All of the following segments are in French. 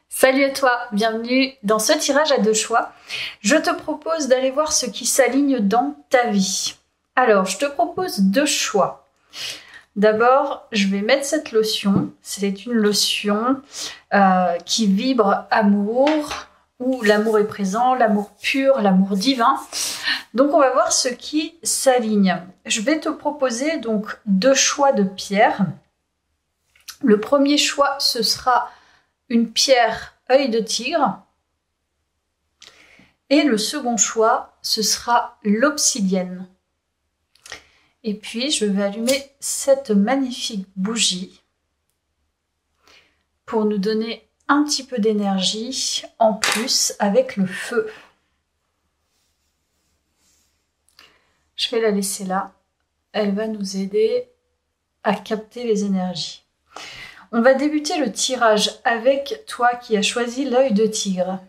Salut à toi, bienvenue dans ce tirage à deux choix. Je te propose d'aller voir ce qui s'aligne dans ta vie. Alors, je te propose deux choix. D'abord, je vais mettre cette lotion. C'est une lotion qui vibre amour, où l'amour est présent, l'amour pur, l'amour divin. Donc, on va voir ce qui s'aligne. Je vais te proposer donc deux choix de pierres. Le premier choix, ce sera une pierre œil de tigre. Et le second choix, ce sera l'obsidienne. Et puis, je vais allumer cette magnifique bougie pour nous donner un petit peu d'énergie en plus avec le feu. Je vais la laisser là. Elle va nous aider à capter les énergies. On va débuter le tirage avec toi qui as choisi l'œil de tigre.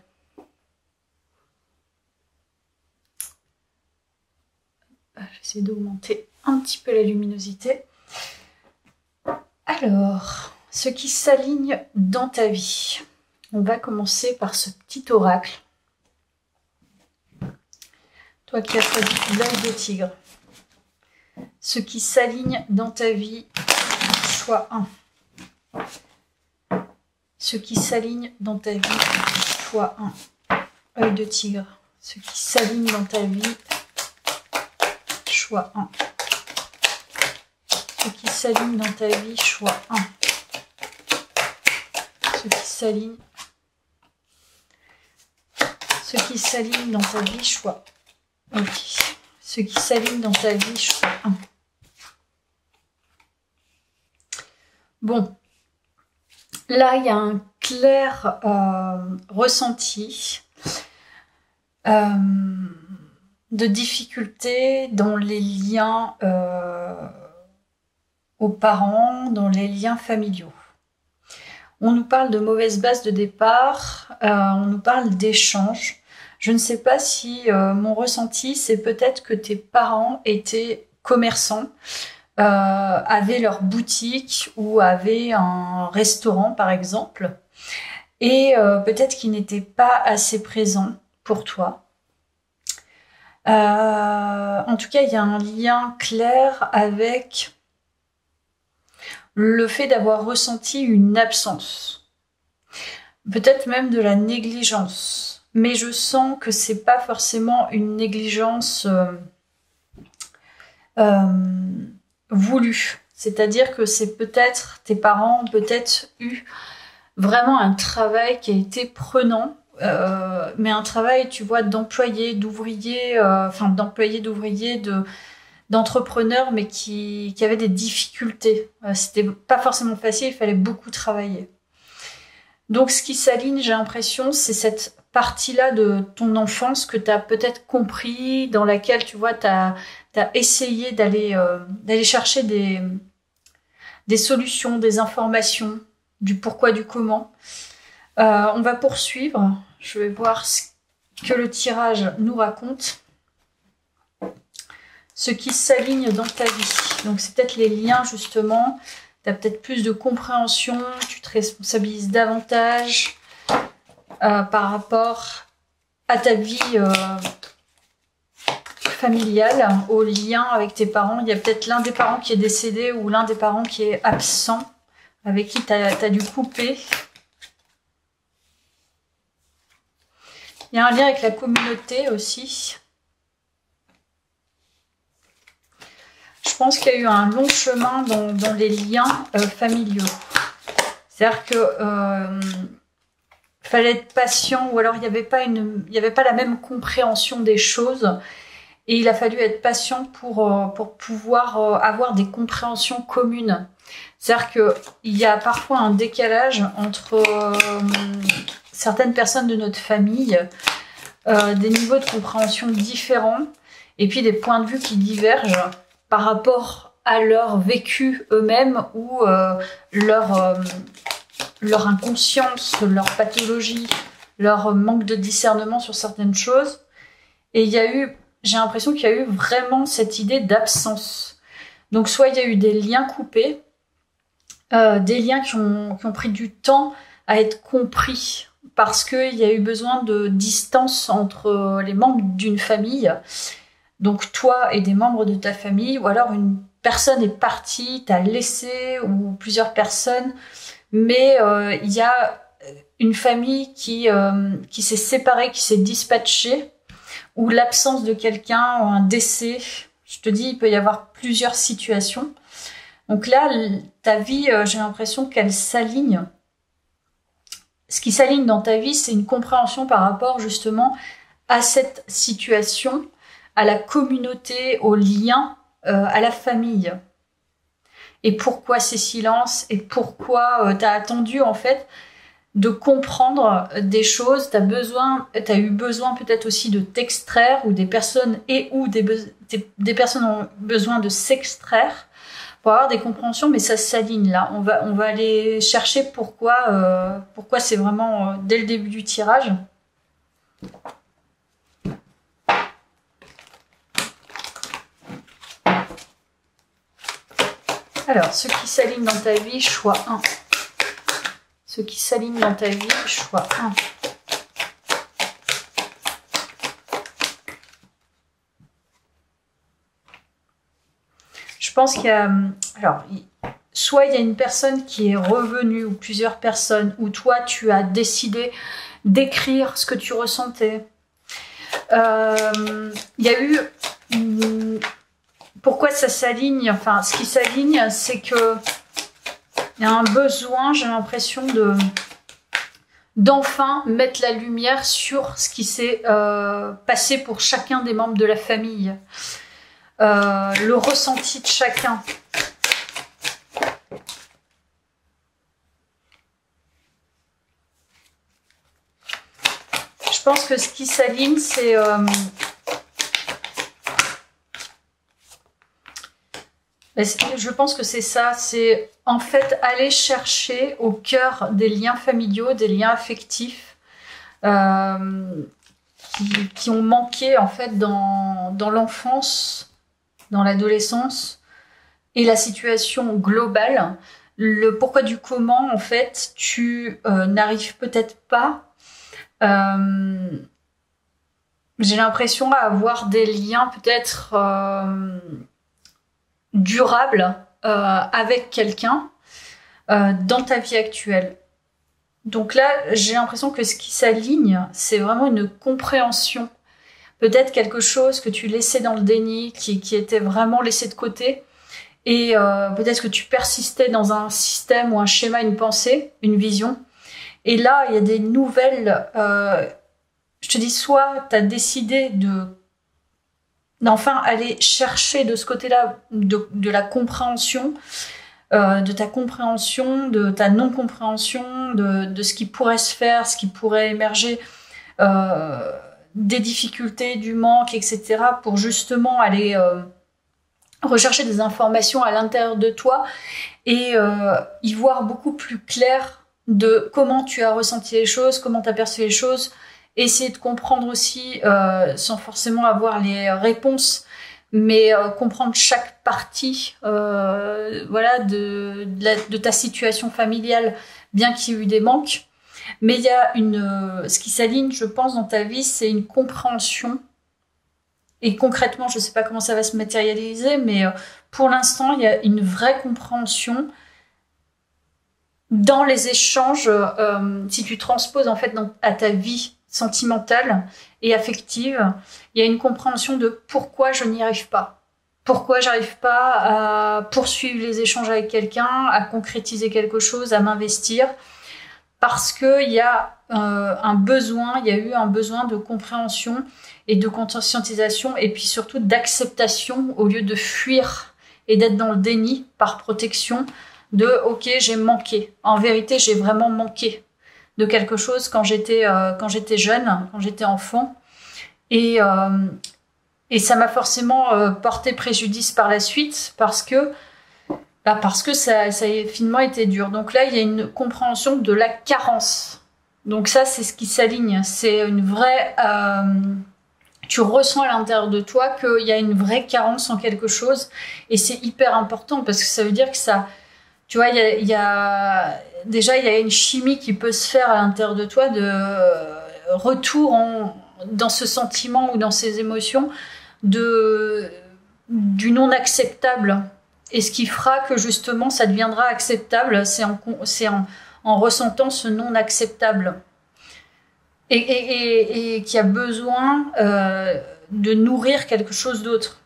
J'essaie d'augmenter un petit peu la luminosité. Alors, ce qui s'aligne dans ta vie. On va commencer par ce petit oracle. Toi qui as choisi l'œil de tigre. Ce qui s'aligne dans ta vie, choix 1. Ce qui s'aligne dans ta vie, choix 1. Œil de tigre. Ce qui s'aligne dans ta vie, choix 1. Ce qui s'aligne dans ta vie, choix 1. Ce qui s'aligne. Ce qui s'aligne dans ta vie, choix. Ok. Ce qui s'aligne dans ta vie, choix 1. Bon. Là, il y a un clair ressenti de difficulté dans les liens aux parents, dans les liens familiaux. On nous parle de mauvaise base de départ, on nous parle d'échanges. Je ne sais pas si mon ressenti, c'est peut-être que tes parents étaient commerçants, avaient leur boutique ou avaient un restaurant par exemple, et peut-être qu'ils n'étaient pas assez présents pour toi. En tout cas, il y a un lien clair avec le fait d'avoir ressenti une absence, peut-être même de la négligence, mais je sens que c'est pas forcément une négligence voulu. C'est-à-dire que c'est peut-être, tes parents ont peut-être eu vraiment un travail qui a été prenant, mais un travail, tu vois, d'employé, d'ouvrier, d'entrepreneur, mais qui avait des difficultés. C'était pas forcément facile, il fallait beaucoup travailler. Donc ce qui s'aligne, j'ai l'impression, c'est cette partie-là de ton enfance que tu as peut-être compris, dans laquelle, tu vois, tu as essayé d'aller chercher des solutions, des informations, du pourquoi, du comment. On va poursuivre. Je vais voir ce que le tirage nous raconte. Ce qui s'aligne dans ta vie. Donc, c'est peut-être les liens, justement. Tu as peut-être plus de compréhension. Tu te responsabilises davantage par rapport à ta vie familiale, aux liens avec tes parents. Il y a peut-être l'un des parents qui est décédé ou l'un des parents qui est absent, avec qui tu as dû couper. Il y a un lien avec la communauté aussi. Je pense qu'il y a eu un long chemin dans les liens familiaux. C'est-à-dire que fallait être patient, ou alors il n'y avait pas la même compréhension des choses. Et il a fallu être patient pour pouvoir avoir des compréhensions communes. C'est-à-dire qu'il y a parfois un décalage entre certaines personnes de notre famille, des niveaux de compréhension différents, et puis des points de vue qui divergent par rapport à leur vécu eux-mêmes ou leur inconscience, leur pathologie, leur manque de discernement sur certaines choses. Et j'ai l'impression qu'il y a eu vraiment cette idée d'absence. Donc soit il y a eu des liens coupés, des liens qui ont pris du temps à être compris parce qu'il y a eu besoin de distance entre les membres d'une famille, donc toi et des membres de ta famille, ou alors une personne est partie, t'a laissé, ou plusieurs personnes, mais il y a une famille qui s'est séparée, qui s'est dispatchée, ou l'absence de quelqu'un, ou un décès. Je te dis, il peut y avoir plusieurs situations. Donc là, ta vie, j'ai l'impression qu'elle s'aligne. Ce qui s'aligne dans ta vie, c'est une compréhension par rapport justement à cette situation, à la communauté, au lien, à la famille. Et pourquoi ces silences, et pourquoi tu as attendu en fait de comprendre des choses, t'as eu besoin peut-être aussi de t'extraire, ou des personnes des personnes ont besoin de s'extraire pour avoir des compréhensions, mais ça s'aligne là. On va aller chercher pourquoi c'est vraiment dès le début du tirage. Alors, ce qui s'aligne dans ta vie, choix 1. Ce qui s'aligne dans ta vie, choix 1. Je pense qu'il y a... Alors, soit il y a une personne qui est revenue, ou plusieurs personnes, ou toi, tu as décidé d'écrire ce que tu ressentais. Il y a eu... Pourquoi ça s'aligne? Enfin, ce qui s'aligne, c'est que il y a un besoin, j'ai l'impression, d'enfin mettre la lumière sur ce qui s'est passé pour chacun des membres de la famille. Le ressenti de chacun. Je pense que ce qui s'aligne, c'est... je pense que c'est ça, c'est en fait aller chercher au cœur des liens familiaux, des liens affectifs qui ont manqué en fait dans l'enfance, dans l'adolescence, et la situation globale, le pourquoi du comment en fait tu n'arrives peut-être pas, j'ai l'impression à avoir des liens peut-être durable avec quelqu'un dans ta vie actuelle. Donc là, j'ai l'impression que ce qui s'aligne, c'est vraiment une compréhension. Peut-être quelque chose que tu laissais dans le déni, qui était vraiment laissé de côté. Et peut-être que tu persistais dans un système ou un schéma, une pensée, une vision. Et là, il y a des nouvelles... je te dis, soit tu as décidé d'enfin aller chercher de ce côté-là de la compréhension, de ta compréhension, de ta non-compréhension, de ce qui pourrait se faire, ce qui pourrait émerger, des difficultés, du manque, etc. pour justement aller rechercher des informations à l'intérieur de toi et y voir beaucoup plus clair de comment tu as ressenti les choses, comment tu as perçu les choses. Essayer de comprendre aussi, sans forcément avoir les réponses, mais comprendre chaque partie voilà, de ta situation familiale, bien qu'il y ait eu des manques. Mais il y a ce qui s'aligne, je pense, dans ta vie, c'est une compréhension. Et concrètement, je ne sais pas comment ça va se matérialiser, mais pour l'instant, il y a une vraie compréhension dans les échanges, si tu transposes en fait à ta vie sentimentale et affective, il y a une compréhension de pourquoi je n'y arrive pas. Pourquoi j'arrive pas à poursuivre les échanges avec quelqu'un, à concrétiser quelque chose, à m'investir. Parce qu'il y a il y a eu un besoin de compréhension et de conscientisation, et puis surtout d'acceptation au lieu de fuir et d'être dans le déni par protection de « ok, j'ai manqué ». En vérité, j'ai vraiment manqué de quelque chose quand j'étais jeune, quand j'étais enfant. Et ça m'a forcément porté préjudice par la suite parce que ça a finalement été dur. Donc là, il y a une compréhension de la carence. Donc ça, c'est ce qui s'aligne. C'est une vraie... tu ressens à l'intérieur de toi qu'il y a une vraie carence en quelque chose. Et c'est hyper important parce que ça veut dire que ça tu vois, déjà, il y a une chimie qui peut se faire à l'intérieur de toi de retour dans ce sentiment ou dans ces émotions du non acceptable. Et ce qui fera que justement ça deviendra acceptable, c'est en ressentant ce non acceptable. Et qui a besoin de nourrir quelque chose d'autre.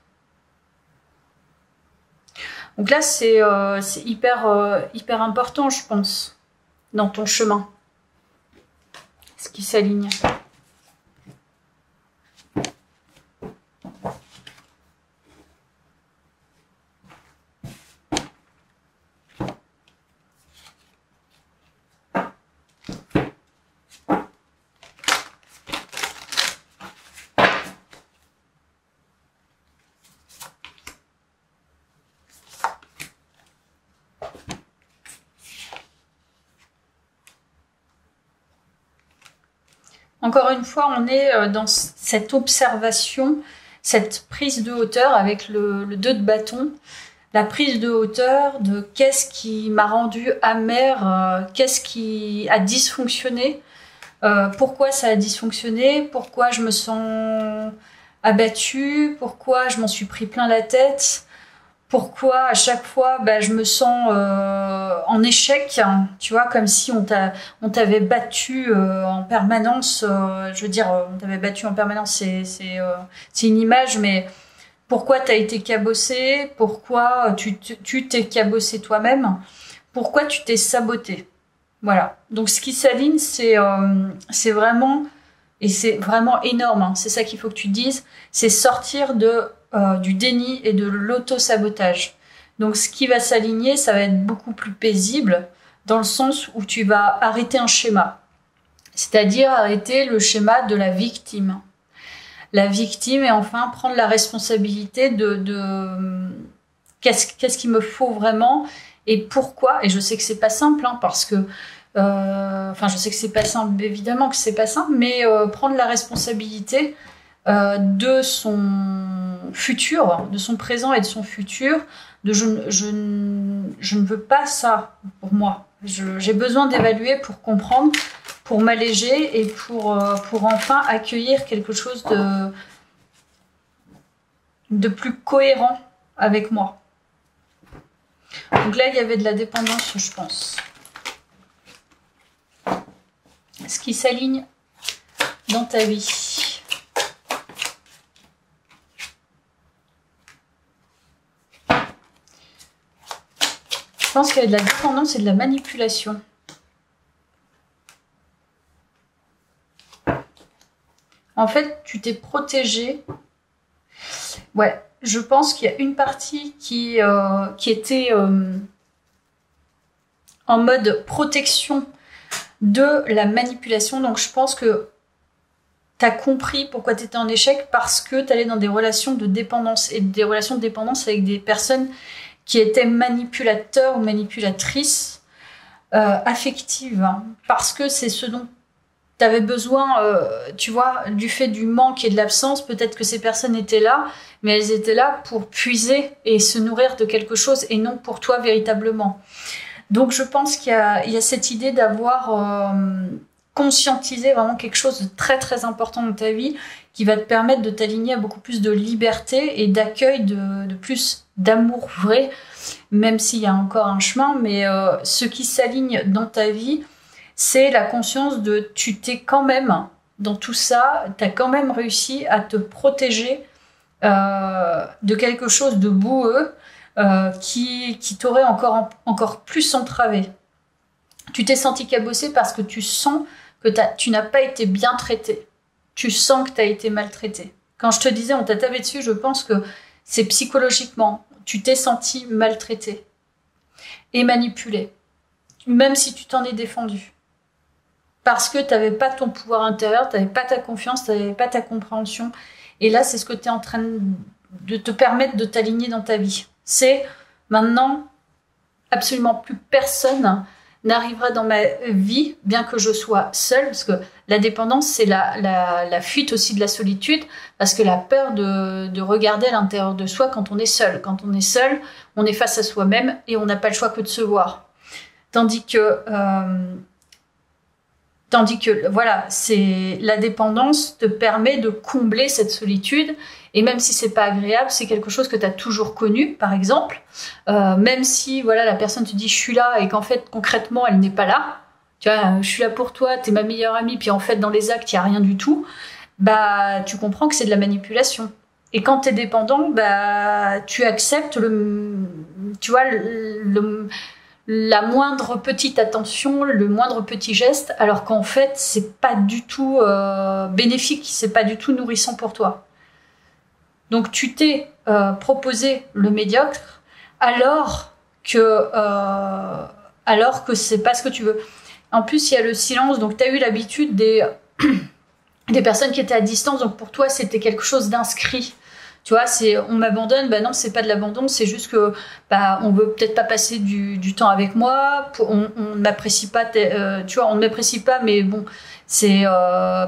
Donc là, c'est hyper important, je pense, dans ton chemin. Ce qui s'aligne. Encore une fois, on est dans cette observation, cette prise de hauteur avec le 2 de bâton. La prise de hauteur de qu'est-ce qui m'a rendu amère, qu'est-ce qui a dysfonctionné, pourquoi ça a dysfonctionné, pourquoi je me sens abattue, pourquoi je m'en suis pris plein la tête, pourquoi à chaque fois je me sens en échec, hein, tu vois, comme si on t'avait battu en permanence. Je veux dire, on t'avait battu en permanence, c'est une image, mais pourquoi t'as été cabossé, pourquoi tu t'es cabossé toi-même, pourquoi tu t'es saboté. Voilà. Donc ce qui s'aligne, c'est vraiment, et c'est vraiment énorme, hein, c'est ça qu'il faut que tu dises, c'est sortir du déni et de l'auto-sabotage. Donc ce qui va s'aligner, ça va être beaucoup plus paisible dans le sens où tu vas arrêter un schéma. C'est-à-dire arrêter le schéma de la victime. La victime et enfin prendre la responsabilité de qu'est-ce qu'il me faut vraiment et pourquoi. Et je sais que c'est pas simple, hein, parce que je sais que c'est pas simple, évidemment que c'est pas simple, mais prendre la responsabilité de son futur, de son présent et de son futur, je ne veux pas ça pour moi. J'ai besoin d'évaluer pour comprendre, pour m'alléger et pour enfin accueillir quelque chose de plus cohérent avec moi. Donc là, il y avait de la dépendance, je pense. Ce qui s'aligne dans ta vie. Je pense qu'il y a de la dépendance et de la manipulation. En fait, tu t'es protégé. Ouais, je pense qu'il y a une partie qui était en mode protection de la manipulation. Donc, je pense que tu as compris pourquoi tu étais en échec parce que tu allais dans des relations de dépendance et des relations de dépendance avec des personnes qui étaient manipulateurs ou manipulatrices affectives. Hein, parce que c'est ce dont tu avais besoin, tu vois, du fait du manque et de l'absence. Peut-être que ces personnes étaient là, mais elles étaient là pour puiser et se nourrir de quelque chose et non pour toi véritablement. Donc je pense qu'il y a cette idée d'avoir conscientisé vraiment quelque chose de très très important dans ta vie qui va te permettre de t'aligner à beaucoup plus de liberté et d'accueil, de plus d'amour vrai, même s'il y a encore un chemin. Mais ce qui s'aligne dans ta vie, c'est la conscience de tu t'es quand même, dans tout ça, tu as quand même réussi à te protéger de quelque chose de boueux qui t'aurait encore plus entravé. Tu t'es senti cabossé parce que tu sens que tu n'as pas été bien traité. Tu sens que tu as été maltraité. Quand je te disais on t'a tapé dessus, je pense que c'est psychologiquement. Tu t'es senti maltraité et manipulé, même si tu t'en es défendu. Parce que tu n'avais pas ton pouvoir intérieur, tu n'avais pas ta confiance, tu n'avais pas ta compréhension. Et là, c'est ce que tu es en train de te permettre de t'aligner dans ta vie. C'est maintenant, absolument plus personne n'arrivera dans ma vie, bien que je sois seule, parce que la dépendance, c'est la fuite aussi de la solitude, parce que la peur de regarder à l'intérieur de soi quand on est seul. Quand on est seul, on est face à soi-même et on n'a pas le choix que de se voir. Tandis que voilà, c'est la dépendance te permet de combler cette solitude. Et même si c'est pas agréable, c'est quelque chose que tu as toujours connu, par exemple. Même si voilà, la personne te dit je suis là et qu'en fait concrètement elle n'est pas là. Tu vois, je suis là pour toi, t'es ma meilleure amie, puis en fait dans les actes il y a rien du tout. Bah tu comprends que c'est de la manipulation. Et quand t'es dépendant, bah tu acceptes la moindre petite attention, le moindre petit geste, alors qu'en fait c'est pas du tout bénéfique, c'est pas du tout nourrissant pour toi. Donc tu t'es proposé le médiocre alors que c'est pas ce que tu veux. En plus, il y a le silence, donc tu as eu l'habitude des personnes qui étaient à distance, donc pour toi c'était quelque chose d'inscrit. Tu vois, c'est on m'abandonne, bah non, c'est pas de l'abandon, c'est juste que bah on veut peut-être pas passer du temps avec moi, on ne m'apprécie pas, tu vois, on ne m'apprécie pas, mais bon, c'est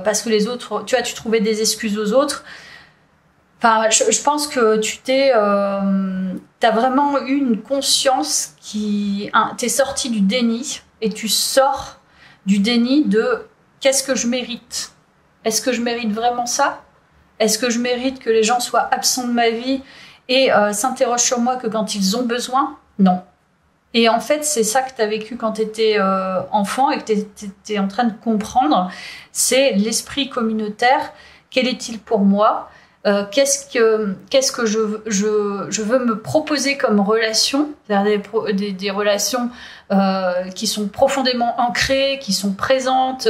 parce que les autres, tu vois, tu trouvais des excuses aux autres. Enfin, je pense que t'as vraiment eu une conscience t'es sorti du déni et tu sors du déni de qu'est-ce que je mérite? Est-ce que je mérite vraiment ça? Est-ce que je mérite que les gens soient absents de ma vie et s'interrogent sur moi que quand ils ont besoin? Non. Et en fait, c'est ça que tu as vécu quand tu étais enfant et que tu étais en train de comprendre. C'est l'esprit communautaire. Quel est-il pour moi? Qu'est-ce que je veux me proposer comme relation, des relations qui sont profondément ancrées, qui sont présentes,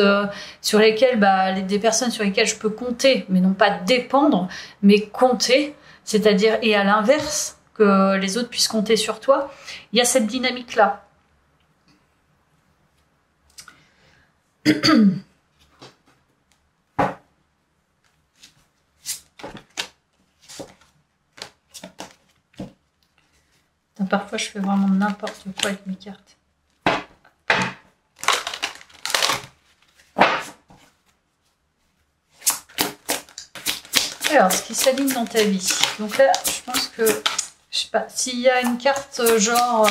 sur lesquelles des personnes sur lesquelles je peux compter, mais non pas dépendre, mais compter, c'est-à-dire et à l'inverse que les autres puissent compter sur toi. Il y a cette dynamique-là. Parfois, je fais vraiment n'importe quoi avec mes cartes. Alors, ce qui s'aligne dans ta vie. Donc là, je pense que, je sais pas, s'il y a une carte genre,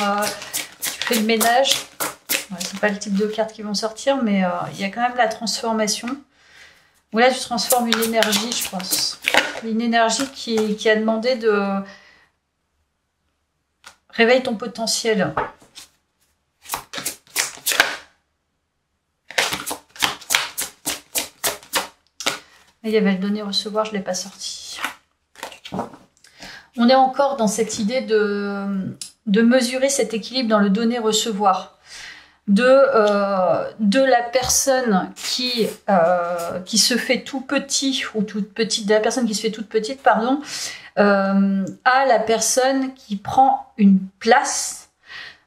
tu fais le ménage, ouais, c'est pas le type de carte qui vont sortir, mais il y a quand même la transformation. Où là, tu transformes une énergie, je pense. Une énergie qui a demandé de... Réveille ton potentiel. Il y avait le donner-recevoir, je ne l'ai pas sorti. On est encore dans cette idée de mesurer cet équilibre dans le donner-recevoir. De la personne qui se fait tout petit, ou toute petite, de la personne qui se fait toute petite, pardon, à la personne qui prend une place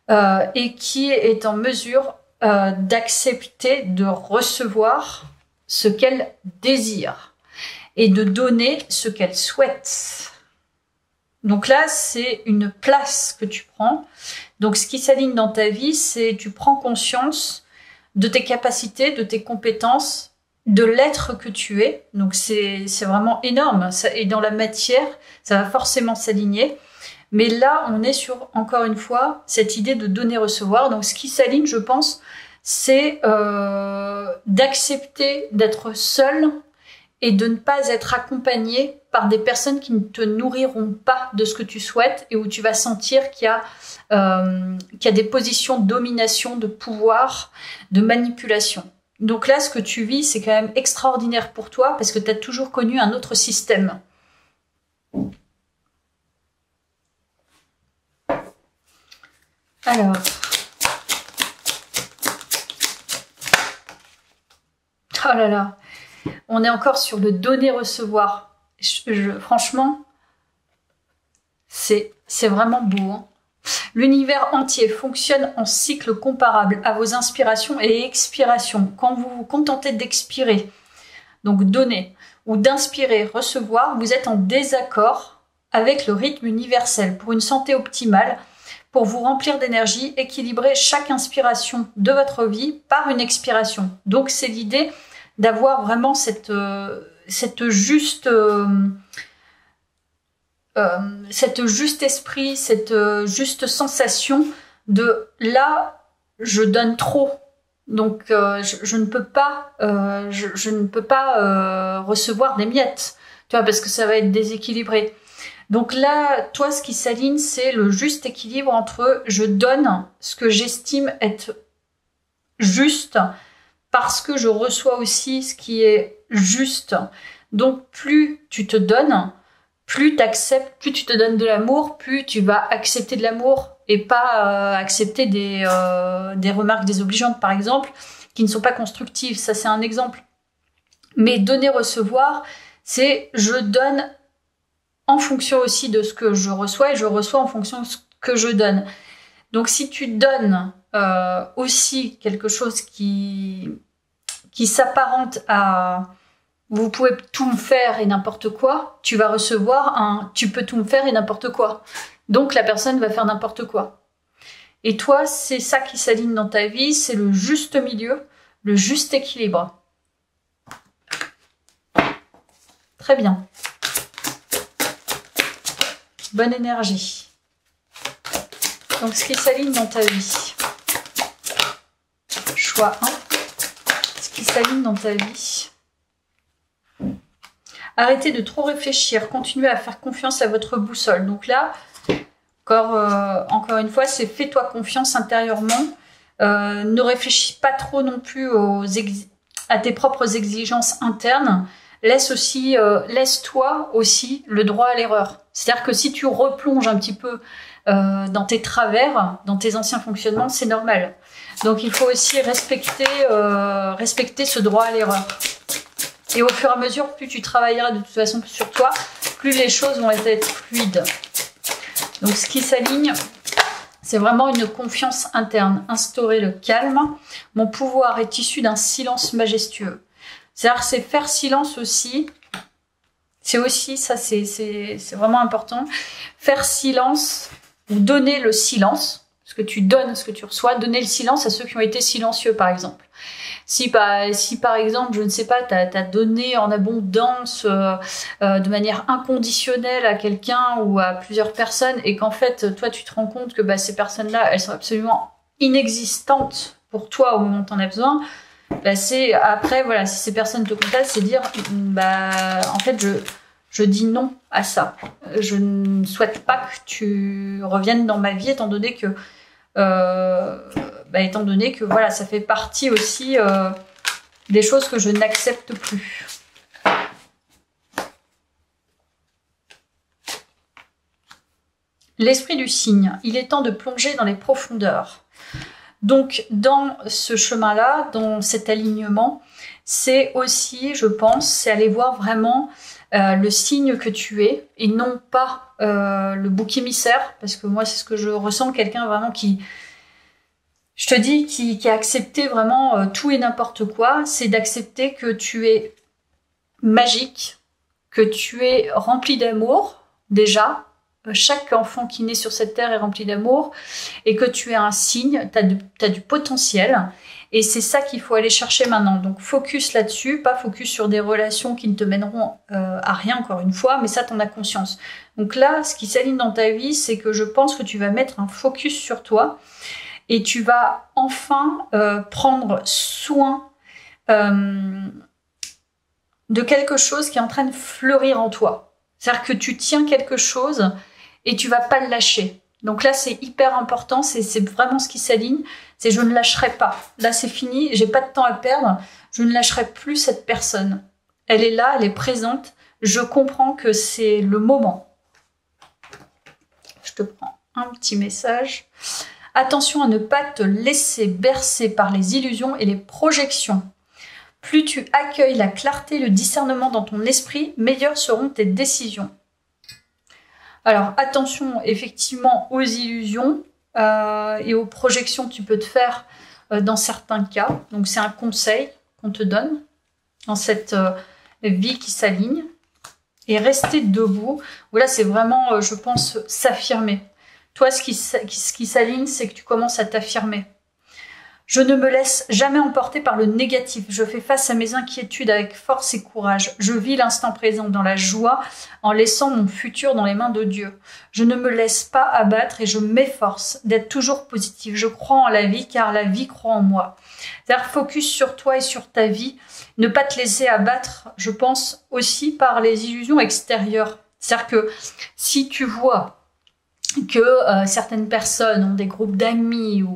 et qui est en mesure d'accepter de recevoir ce qu'elle désire et de donner ce qu'elle souhaite. Donc là, c'est une place que tu prends. Donc ce qui s'aligne dans ta vie, c'est tu prends conscience de tes capacités, de tes compétences, de l'être que tu es. Donc c'est vraiment énorme. Et dans la matière, ça va forcément s'aligner. Mais là, on est sur, encore une fois, cette idée de donner-recevoir. Donc ce qui s'aligne, je pense, c'est d'accepter d'être seul et de ne pas être accompagné par des personnes qui ne te nourriront pas de ce que tu souhaites et où tu vas sentir qu'il y a des positions de domination, de pouvoir, de manipulation. Donc là, ce que tu vis, c'est quand même extraordinaire pour toi parce que tu as toujours connu un autre système. Alors... Oh là là, on est encore sur le donner-recevoir. Franchement, c'est vraiment beau. Hein. L'univers entier fonctionne en cycle comparable à vos inspirations et expirations. Quand vous vous contentez d'expirer, donc donner, ou d'inspirer, recevoir, vous êtes en désaccord avec le rythme universel. Pour une santé optimale, pour vous remplir d'énergie, équilibrer chaque inspiration de votre vie par une expiration. Donc c'est l'idée d'avoir vraiment cette juste esprit, cette juste sensation de là, je donne trop. Donc je ne peux pas, recevoir des miettes, tu vois, parce que ça va être déséquilibré. Donc là, toi, ce qui s'aligne, c'est le juste équilibre entre je donne ce que j'estime être juste parce que je reçois aussi ce qui est juste. Donc plus tu te donnes, plus t'acceptes, plus tu te donnes de l'amour, plus tu vas accepter de l'amour et pas accepter des remarques désobligeantes, par exemple, qui ne sont pas constructives. Ça, c'est un exemple. Mais donner-recevoir, c'est je donne en fonction aussi de ce que je reçois et je reçois en fonction de ce que je donne. Donc, si tu donnes aussi quelque chose qui s'apparente à vous pouvez tout me faire et n'importe quoi, tu vas recevoir un tu peux tout me faire et n'importe quoi. Donc la personne va faire n'importe quoi. Et toi, c'est ça qui s'aligne dans ta vie, c'est le juste milieu, le juste équilibre. Très bien. Bonne énergie. Donc ce qui s'aligne dans ta vie. Choix 1. Ce qui s'aligne dans ta vie. Arrêtez de trop réfléchir, continuez à faire confiance à votre boussole. Donc là, encore une fois, c'est fais-toi confiance intérieurement. Ne réfléchis pas trop non plus à tes propres exigences internes. Laisse-toi aussi le droit à l'erreur. C'est-à-dire que si tu replonges un petit peu dans tes travers, dans tes anciens fonctionnements, c'est normal. Donc il faut aussi respecter ce droit à l'erreur. Et au fur et à mesure, plus tu travailleras de toute façon sur toi, plus les choses vont être fluides. Donc ce qui s'aligne, c'est vraiment une confiance interne. Instaurer le calme. Mon pouvoir est issu d'un silence majestueux. C'est-à-dire c'est faire silence aussi. C'est aussi, ça c'est vraiment important. Faire silence ou donner le silence. Parce que tu donnes ce que tu reçois. Donner le silence à ceux qui ont été silencieux par exemple. Si par exemple, je ne sais pas, t'as donné en abondance de manière inconditionnelle à quelqu'un ou à plusieurs personnes et qu'en fait, toi, tu te rends compte que ces personnes-là, elles sont absolument inexistantes pour toi au moment où t'en as besoin, c'est après, voilà, si ces personnes te contactent, c'est dire, en fait, je dis non à ça. Je ne souhaite pas que tu reviennes dans ma vie étant donné que voilà, ça fait partie aussi des choses que je n'accepte plus. L'esprit du signe, il est temps de plonger dans les profondeurs. Donc, dans ce chemin-là, dans cet alignement, c'est aussi, je pense, c'est aller voir vraiment le signe que tu es et non pas le bouc émissaire, parce que moi, c'est ce que je ressens, quelqu'un vraiment qui... Je te dis, qui a accepté vraiment tout et n'importe quoi, c'est d'accepter que tu es magique, que tu es rempli d'amour, déjà. Chaque enfant qui naît sur cette terre est rempli d'amour, et que tu es un signe, t'as du potentiel, et c'est ça qu'il faut aller chercher maintenant. Donc focus là-dessus, pas focus sur des relations qui ne te mèneront à rien, encore une fois, mais ça, t'en as conscience. Donc là, ce qui s'aligne dans ta vie, c'est que je pense que tu vas mettre un focus sur toi, et tu vas enfin prendre soin de quelque chose qui est en train de fleurir en toi. C'est-à-dire que tu tiens quelque chose et tu vas pas le lâcher. Donc là, c'est hyper important, c'est vraiment ce qui s'aligne, c'est je ne lâcherai pas. Là, c'est fini, j'ai pas de temps à perdre, je ne lâcherai plus cette personne. Elle est là, elle est présente, je comprends que c'est le moment. Je te prends un petit message. Attention à ne pas te laisser bercer par les illusions et les projections. Plus tu accueilles la clarté, le discernement dans ton esprit, meilleures seront tes décisions. Alors attention effectivement aux illusions et aux projections que tu peux te faire dans certains cas. Donc c'est un conseil qu'on te donne dans cette vie qui s'aligne. Et rester debout, voilà, c'est vraiment, je pense, s'affirmer. Toi, ce qui s'aligne, c'est que tu commences à t'affirmer. Je ne me laisse jamais emporter par le négatif. Je fais face à mes inquiétudes avec force et courage. Je vis l'instant présent dans la joie en laissant mon futur dans les mains de Dieu. Je ne me laisse pas abattre et je m'efforce d'être toujours positif. Je crois en la vie car la vie croit en moi. C'est-à-dire focus sur toi et sur ta vie. Ne pas te laisser abattre, je pense, aussi par les illusions extérieures. C'est-à-dire que si tu vois que certaines personnes ont des groupes d'amis ou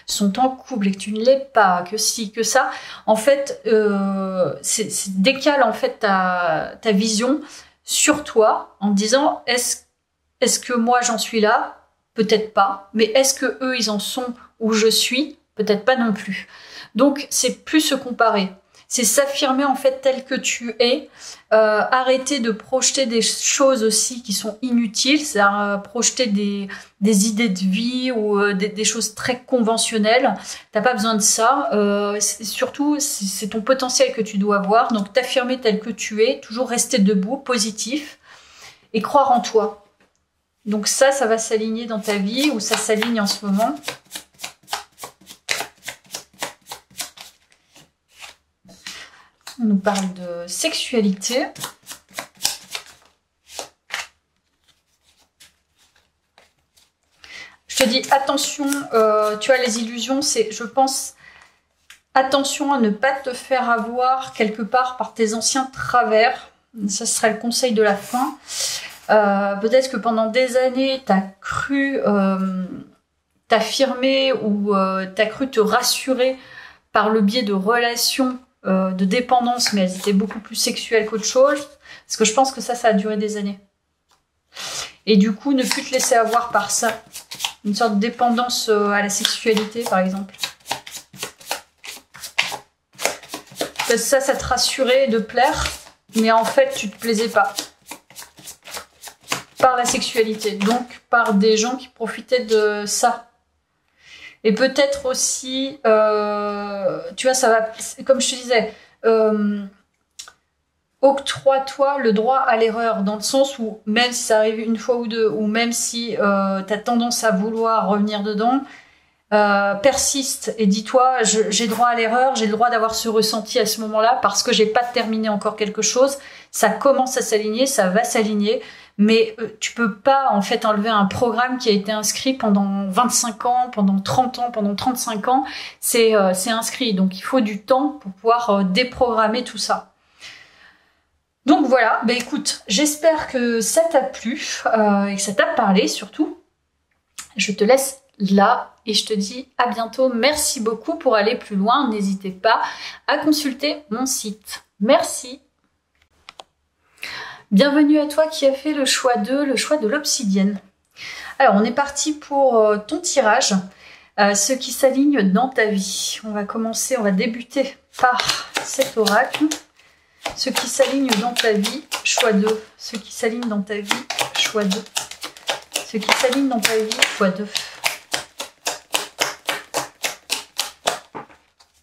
sont en couple et que tu ne l'es pas, que si, que ça, en fait, décale en fait ta vision sur toi en disant est-ce que moi j'en suis là? Peut-être pas, mais est-ce que eux ils en sont où je suis? Peut-être pas non plus. Donc c'est plus se comparer. C'est s'affirmer en fait tel que tu es, arrêter de projeter des choses aussi qui sont inutiles, c'est-à-dire projeter des idées de vie ou des choses très conventionnelles. T'as pas besoin de ça. Surtout, c'est ton potentiel que tu dois avoir. Donc t'affirmer tel que tu es, toujours rester debout, positif et croire en toi. Donc ça va s'aligner dans ta vie ou ça s'aligne en ce moment. On nous parle de sexualité. Je te dis attention, tu as les illusions, c'est, je pense, attention à ne pas te faire avoir quelque part par tes anciens travers. Ça serait le conseil de la fin. Peut-être que pendant des années, tu as cru t'affirmer ou tu as cru te rassurer par le biais de relations de dépendance, mais elles étaient beaucoup plus sexuelles qu'autre chose, parce que je pense que ça a duré des années. Et du coup, ne plus te laisser avoir par ça. Une sorte de dépendance à la sexualité, par exemple. Parce que ça te rassurait de plaire, mais en fait, tu te plaisais pas. Par la sexualité, donc par des gens qui profitaient de ça. Et peut-être aussi, tu vois, ça va, comme je te disais, octroie-toi le droit à l'erreur, dans le sens où, même si ça arrive une fois ou deux, ou même si tu as tendance à vouloir revenir dedans, persiste et dis-toi, j'ai droit à l'erreur, j'ai le droit d'avoir ce ressenti à ce moment-là, parce que j'ai pas terminé encore quelque chose, ça commence à s'aligner, ça va s'aligner, mais tu peux pas en fait enlever un programme qui a été inscrit pendant 25 ans, pendant 30 ans, pendant 35 ans, c'est inscrit, donc il faut du temps pour pouvoir déprogrammer tout ça. Donc voilà, bah écoute, j'espère que ça t'a plu et que ça t'a parlé surtout. Je te laisse là et je te dis à bientôt. Merci beaucoup. Pour aller plus loin, n'hésitez pas à consulter mon site. Merci. Bienvenue à toi qui as fait le choix de l'obsidienne. Alors, on est parti pour ton tirage, ce qui s'aligne dans ta vie. On va débuter par cet oracle. Ce qui s'aligne dans ta vie, choix 2. Ce qui s'aligne dans ta vie, choix 2. Ce qui s'aligne dans ta vie, choix 2.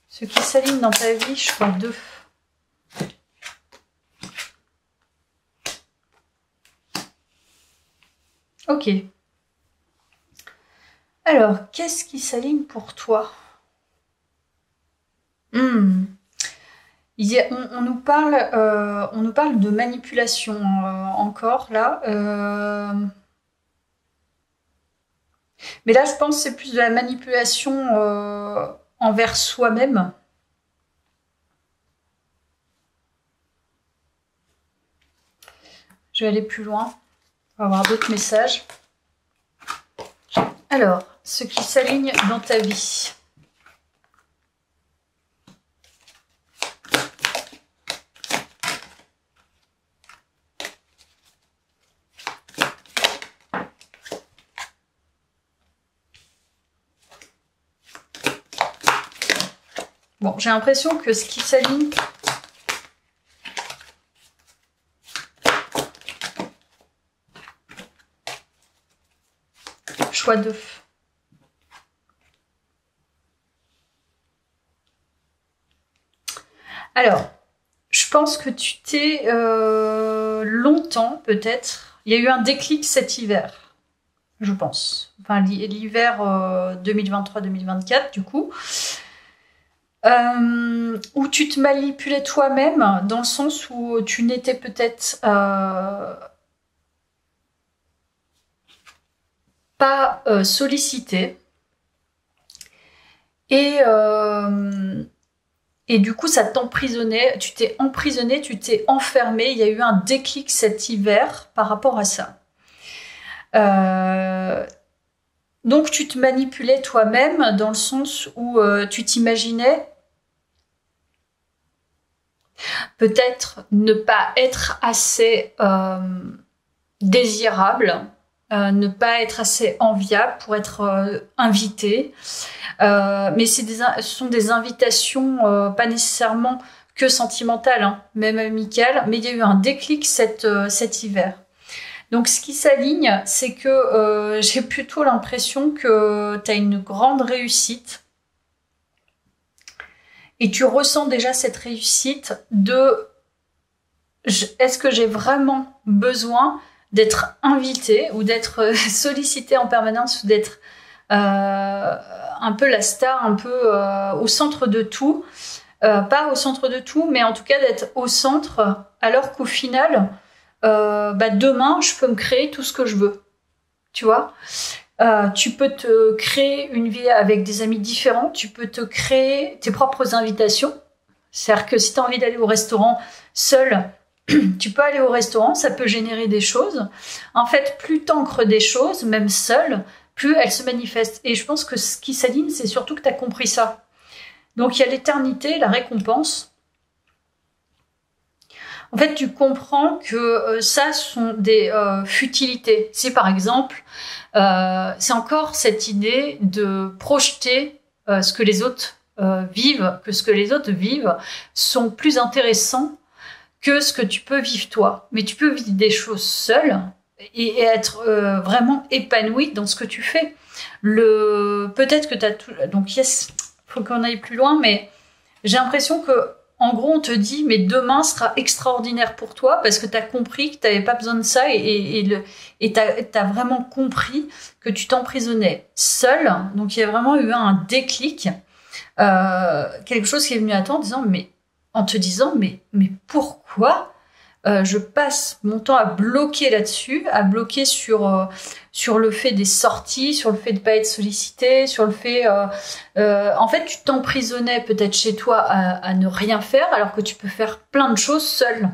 Ce qui s'aligne dans ta vie, choix 2. Ok. Alors, qu'est-ce qui s'aligne pour toi? On nous parle de manipulation encore là. Mais là, je pense que c'est plus de la manipulation envers soi-même. Je vais aller plus loin. On va avoir d'autres messages. Alors, ce qui s'aligne dans ta vie. Bon, j'ai l'impression que ce qui s'aligne... Choix 2. Alors, je pense que tu t'es longtemps, peut-être, il y a eu un déclic cet hiver. je pense. Enfin, l'hiver 2023-2024, du coup. Où tu te manipulais toi-même, dans le sens où tu n'étais peut-être pas sollicité. Et du coup, ça t'emprisonnait, tu t'es emprisonné, tu t'es enfermé. Il y a eu un déclic cet hiver par rapport à ça. Donc, tu te manipulais toi-même dans le sens où tu t'imaginais peut-être ne pas être assez désirable, ne pas être assez enviable pour être invité. Mais ce sont des invitations pas nécessairement que sentimentales, hein, même amicales, mais il y a eu un déclic cet hiver. Donc ce qui s'aligne, c'est que j'ai plutôt l'impression que tu as une grande réussite et tu ressens déjà cette réussite de est-ce que j'ai vraiment besoin d'être invité ou d'être sollicité en permanence ou d'être un peu la star, un peu au centre de tout, pas au centre de tout, mais en tout cas d'être au centre, alors qu'au final, demain, je peux me créer tout ce que je veux, tu vois. Tu peux te créer une vie avec des amis différents, tu peux te créer tes propres invitations. C'est-à-dire que si tu as envie d'aller au restaurant seul, tu peux aller au restaurant, ça peut générer des choses. En fait, plus t'ancres des choses, même seul, plus elles se manifestent. Et je pense que ce qui s'aligne, c'est surtout que tu as compris ça. Donc, il y a l'éternité, la récompense. En fait, tu comprends que ça sont des futilités. Si, par exemple, c'est encore cette idée de projeter ce que les autres vivent, que ce que les autres vivent sont plus intéressants que ce que tu peux vivre toi. Mais tu peux vivre des choses seul et être vraiment épanoui dans ce que tu fais. Peut-être que tu as tout... Donc, yes, faut qu'on aille plus loin, mais j'ai l'impression que, en gros, on te dit, mais demain sera extraordinaire pour toi parce que tu as compris que tu n'avais pas besoin de ça et tu as vraiment compris que tu t'emprisonnais seul. Donc, il y a vraiment eu un déclic, quelque chose qui est venu à toi en te disant, mais pourquoi je passe mon temps à bloquer là-dessus, à bloquer sur le fait des sorties, sur le fait de pas être sollicité, sur le fait... en fait, tu t'emprisonnais peut-être chez toi à ne rien faire, alors que tu peux faire plein de choses seul.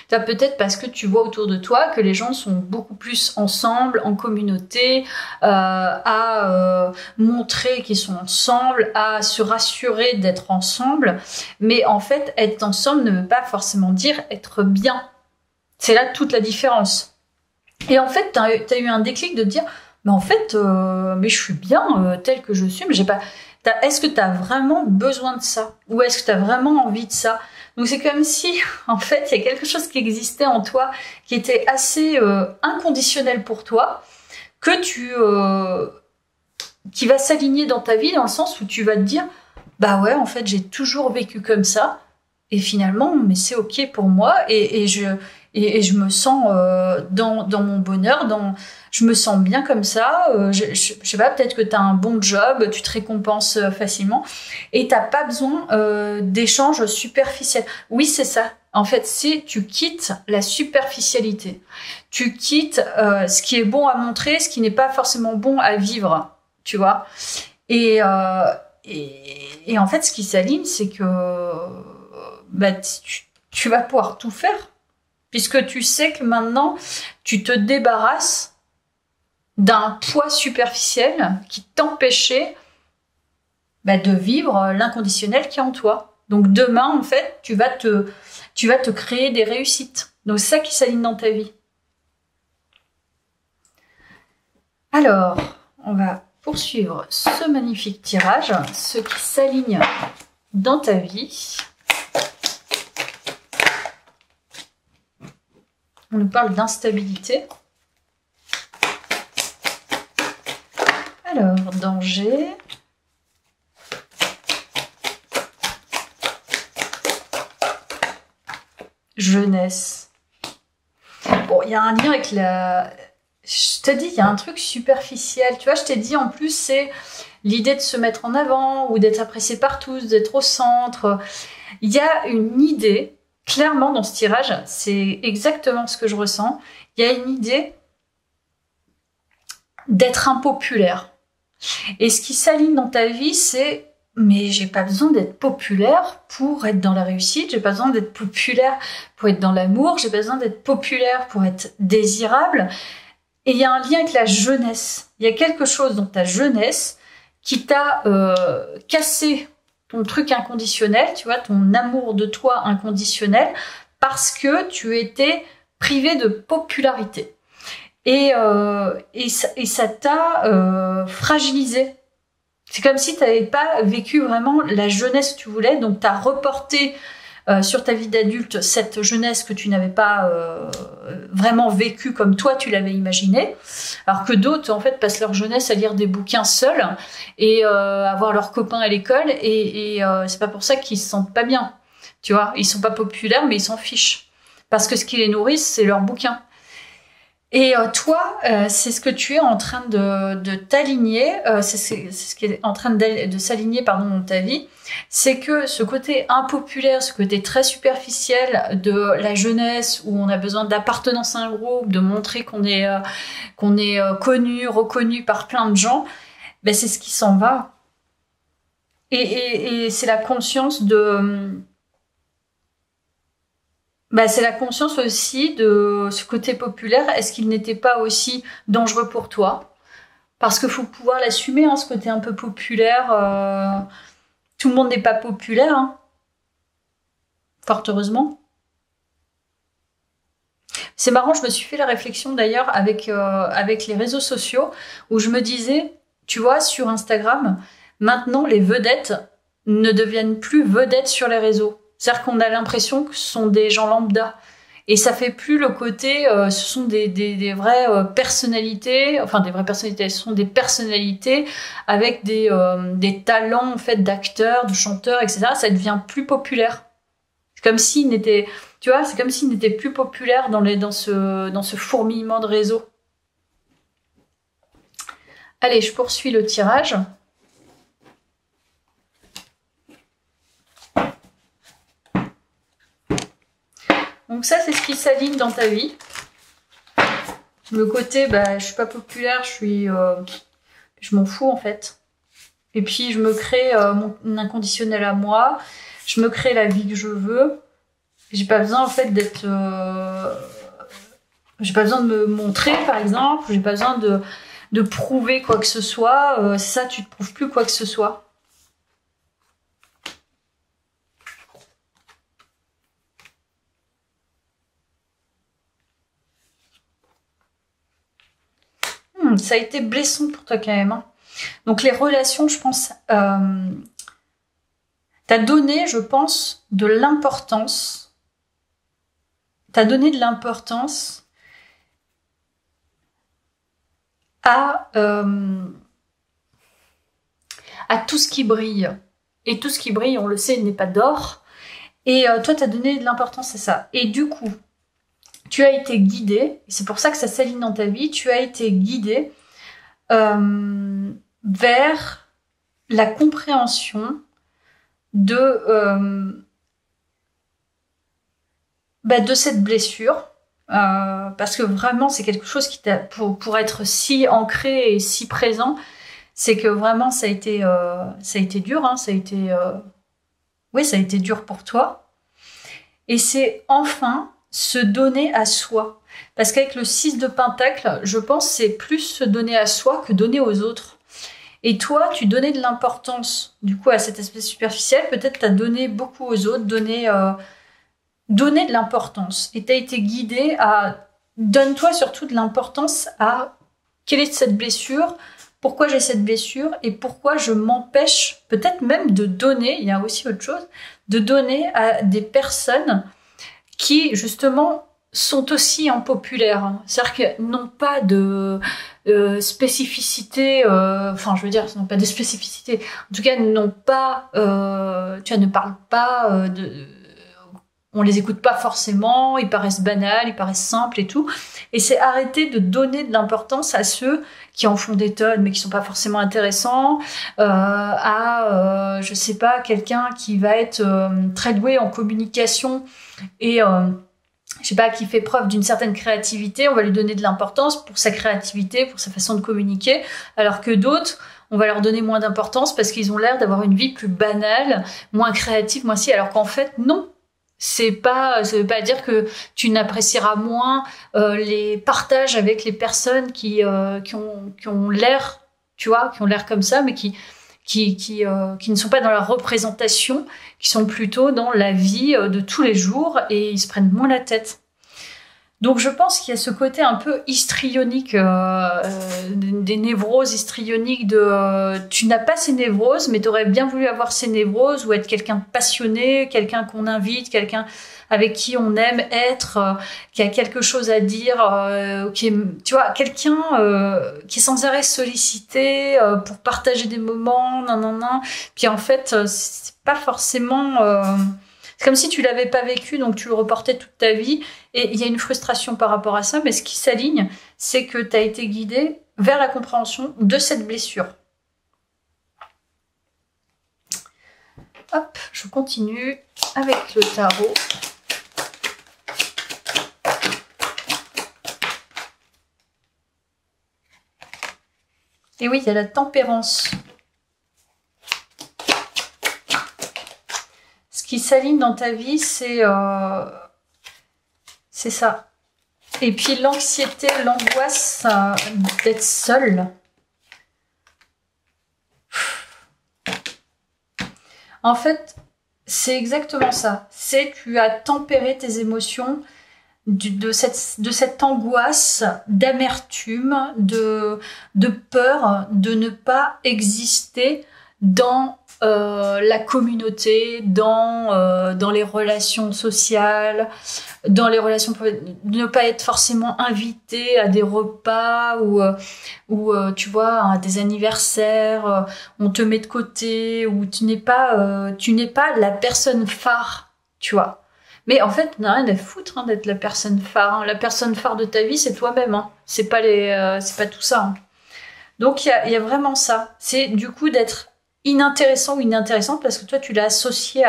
Peut-être parce que tu vois autour de toi que les gens sont beaucoup plus ensemble, en communauté, à montrer qu'ils sont ensemble, à se rassurer d'être ensemble. Mais en fait, être ensemble ne veut pas forcément dire être bien. C'est là toute la différence. Et en fait, t'as eu un déclic de dire, mais en fait, mais je suis bien tel que je suis, mais j'ai pas... Est-ce que tu as vraiment besoin de ça? Ou est-ce que tu as vraiment envie de ça? Donc c'est comme si, en fait, il y a quelque chose qui existait en toi, qui était assez inconditionnel pour toi, que qui va s'aligner dans ta vie, dans le sens où tu vas te dire, bah ouais, en fait, j'ai toujours vécu comme ça, et finalement, mais c'est ok pour moi, et je me sens dans mon bonheur, je me sens bien comme ça, je sais pas, peut-être que tu as un bon job, tu te récompenses facilement, et t'as pas besoin d'échanges superficiels. Oui, c'est ça. En fait, tu quittes la superficialité. Tu quittes ce qui est bon à montrer, ce qui n'est pas forcément bon à vivre, tu vois. Et en fait, ce qui s'aligne, c'est que tu vas pouvoir tout faire. Puisque tu sais que maintenant, tu te débarrasses d'un poids superficiel qui t'empêchait de vivre l'inconditionnel qui est en toi. Donc demain, en fait, tu vas te créer des réussites. Donc c'est ça qui s'aligne dans ta vie. Alors, on va poursuivre ce magnifique tirage, ce qui s'aligne dans ta vie. On nous parle d'instabilité. Alors, danger. Jeunesse. Bon, il y a un lien avec je te dis, il y a un truc superficiel. Tu vois, je t'ai dit, en plus, c'est l'idée de se mettre en avant ou d'être apprécié par tous, d'être au centre. Il y a une idée, clairement, dans ce tirage, c'est exactement ce que je ressens. Il y a une idée d'être impopulaire. Et ce qui s'aligne dans ta vie, c'est mais j'ai pas besoin d'être populaire pour être dans la réussite, j'ai pas besoin d'être populaire pour être dans l'amour, j'ai pas besoin d'être populaire pour être désirable. Et il y a un lien avec la jeunesse. Il y a quelque chose dans ta jeunesse qui t'a cassé ton truc inconditionnel, tu vois, ton amour de toi inconditionnel, parce que tu étais privé de popularité. Et ça t'a fragilisé. C'est comme si tu n'avais pas vécu vraiment la jeunesse que tu voulais, donc tu as reporté sur ta vie d'adulte cette jeunesse que tu n'avais pas vraiment vécue comme toi tu l'avais imaginé, alors que d'autres en fait passent leur jeunesse à lire des bouquins seuls et avoir leurs copains à l'école et c'est pas pour ça qu'ils se sentent pas bien, tu vois, ils sont pas populaires mais ils s'en fichent parce que ce qui les nourrit c'est leurs bouquins. Et toi, c'est ce que tu es en train de t'aligner, c'est ce qui est en train de s'aligner dans ta vie, c'est que ce côté impopulaire, ce côté très superficiel de la jeunesse où on a besoin d'appartenance à un groupe, de montrer qu'on est connu, reconnu par plein de gens, ben c'est ce qui s'en va. Et c'est la conscience de... c'est la conscience aussi de ce côté populaire. Est-ce qu'il n'était pas aussi dangereux pour toi? Parce qu'il faut pouvoir l'assumer, ce côté un peu populaire. Tout le monde n'est pas populaire, fort heureusement. C'est marrant, je me suis fait la réflexion d'ailleurs avec les réseaux sociaux, où je me disais, tu vois, sur Instagram, maintenant les vedettes ne deviennent plus vedettes sur les réseaux. C'est-à-dire qu'on a l'impression que ce sont des gens lambda. Et ça fait plus le côté, ce sont des vraies personnalités, enfin des vraies personnalités, ce sont des personnalités avec des talents en fait d'acteurs, de chanteurs, etc. Ça devient plus populaire. C'est comme s'ils n'étaient, tu vois, c'est comme s'ils n'étaient plus populaires dans ce fourmillement de réseaux. Allez, je poursuis le tirage. Donc ça, c'est ce qui s'aligne dans ta vie. Le côté, je suis pas populaire, je m'en fous en fait. Et puis je me crée mon inconditionnel à moi, je me crée la vie que je veux. J'ai pas besoin en fait d'être, j'ai pas besoin de me montrer par exemple, j'ai pas besoin de prouver quoi que ce soit. C'est ça, tu te prouves plus quoi que ce soit. Ça a été blessant pour toi quand même. Donc les relations, je pense, t'as donné, je pense, de l'importance. T'as donné de l'importance à tout ce qui brille. Et tout ce qui brille, on le sait, n'est pas d'or. Et toi, t'as donné de l'importance à ça. Et du coup, tu as été guidé, c'est pour ça que ça s'aligne dans ta vie, tu as été guidé vers la compréhension de cette blessure, parce que vraiment c'est quelque chose qui t'a, pour être si ancré et si présent, c'est que vraiment ça a été dur, ça a été dur pour toi, et c'est enfin se donner à soi. Parce qu'avec le 6 de Pentacle, je pense que c'est plus se donner à soi que donner aux autres. Et toi, tu donnais de l'importance, du coup, à cet aspect superficiel. Peut-être tu as donné beaucoup aux autres, donné de l'importance. Et tu as été guidé à... Donne-toi surtout de l'importance à quelle est cette blessure, pourquoi j'ai cette blessure et pourquoi je m'empêche peut-être même de donner, il y a aussi autre chose, de donner à des personnes qui, justement, sont aussi impopulaires. C'est-à-dire qu'ils n'ont pas de spécificité, n'ont pas de spécificité. En tout cas, n'ont pas, ne parlent pas on les écoute pas forcément, ils paraissent banals, ils paraissent simples et tout. Et c'est arrêter de donner de l'importance à ceux qui en font des tonnes, mais qui sont pas forcément intéressants, je sais pas, quelqu'un qui va être très doué en communication et je sais pas, qui fait preuve d'une certaine créativité, on va lui donner de l'importance pour sa créativité, pour sa façon de communiquer, alors que d'autres, on va leur donner moins d'importance parce qu'ils ont l'air d'avoir une vie plus banale, moins créative, moins si, alors qu'en fait, non. Ça veut pas dire que tu n'apprécieras moins les partages avec les personnes qui ont l'air, tu vois, qui ont l'air comme ça, mais qui ne sont pas dans la représentation, qui sont plutôt dans la vie de tous les jours et ils se prennent moins la tête. Donc je pense qu'il y a ce côté un peu histrionique, des névroses histrioniques tu n'as pas ces névroses, mais tu aurais bien voulu avoir ces névroses ou être quelqu'un de passionné, quelqu'un qu'on invite, quelqu'un avec qui on aime être, qui a quelque chose à dire, qui est, tu vois, quelqu'un qui est sans arrêt sollicité pour partager des moments, nanana. Puis en fait, c'est pas forcément... c'est comme si tu l'avais pas vécu, donc tu le reportais toute ta vie. Et il y a une frustration par rapport à ça, mais ce qui s'aligne, c'est que tu as été guidé vers la compréhension de cette blessure. Hop, je continue avec le tarot. Et oui, il y a la tempérance. Ce qui s'aligne dans ta vie, c'est ça. Et puis l'anxiété, l'angoisse d'être seule. En fait, c'est exactement ça. Tu as tempéré tes émotions de cette angoisse, d'amertume, de peur de ne pas exister dans la communauté, dans les relations sociales, dans les relations, de ne pas être forcément invité à des repas ou tu vois, à des anniversaires, on te met de côté, ou tu n'es pas la personne phare, tu vois. Mais en fait, on n'a rien à foutre d'être la personne phare. Hein. La personne phare de ta vie, c'est toi-même. Hein. C'est pas tout ça. Hein. Donc il y a vraiment ça. C'est du coup d'être inintéressant ou inintéressante parce que toi tu l'as associé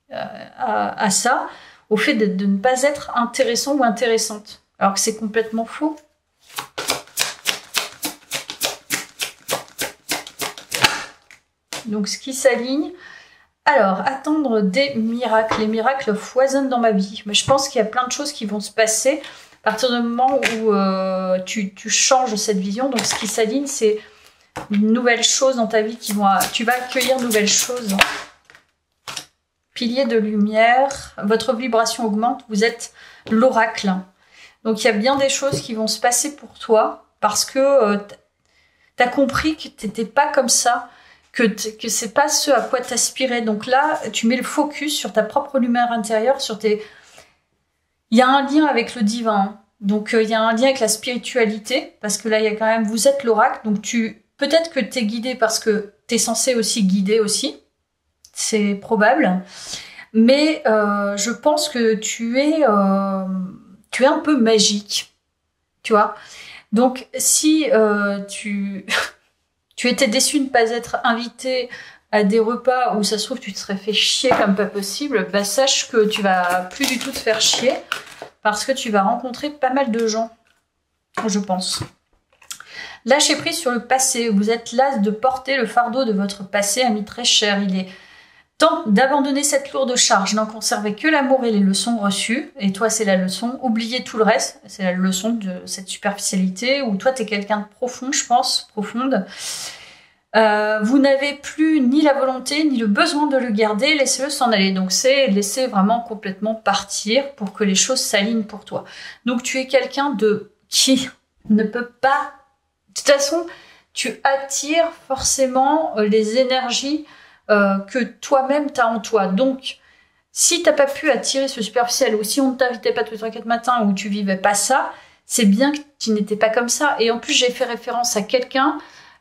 à ça, au fait de ne pas être intéressant ou intéressante, alors que c'est complètement faux. Donc ce qui s'aligne, alors attendre des miracles, les miracles foisonnent dans ma vie, mais je pense qu'il y a plein de choses qui vont se passer à partir du moment où tu changes cette vision. Donc ce qui s'aligne, c'est une nouvelle chose dans ta vie tu vas accueillir de nouvelles choses. Pilier de lumière, votre vibration augmente, vous êtes l'oracle. Donc il y a bien des choses qui vont se passer pour toi parce que tu as compris que tu n'étais pas comme ça, que c'est pas ce à quoi t'aspirais. Donc là, tu mets le focus sur ta propre lumière intérieure, il y a un lien avec le divin. Donc il y a un lien avec la spiritualité parce que là, il y a quand même, vous êtes l'oracle, donc peut-être que tu es guidé parce que tu es censé aussi guider aussi. C'est probable. Mais je pense que tu es un peu magique. Tu vois. Donc, si tu étais déçu de ne pas être invité à des repas où ça se trouve tu te serais fait chier comme pas possible, bah sache que tu vas plus du tout te faire chier parce que tu vas rencontrer pas mal de gens, je pense. Lâchez prise sur le passé. Vous êtes las de porter le fardeau de votre passé, ami très cher. Il est temps d'abandonner cette lourde charge. N'en conservez que l'amour et les leçons reçues. Et toi, c'est la leçon. Oubliez tout le reste. C'est la leçon de cette superficialité où toi, t'es quelqu'un de profond, je pense, profonde. Vous n'avez plus ni la volonté ni le besoin de le garder. Laissez-le s'en aller. Donc, c'est laisser vraiment complètement partir pour que les choses s'alignent pour toi. Donc, tu es quelqu'un qui ne peut pas... De toute façon, tu attires forcément les énergies que toi-même tu as en toi. Donc, si tu n'as pas pu attirer ce superficiel, ou si on ne t'invitait pas tous les 3-4 matins, ou tu vivais pas ça, c'est bien que tu n'étais pas comme ça. Et en plus, j'ai fait référence à quelqu'un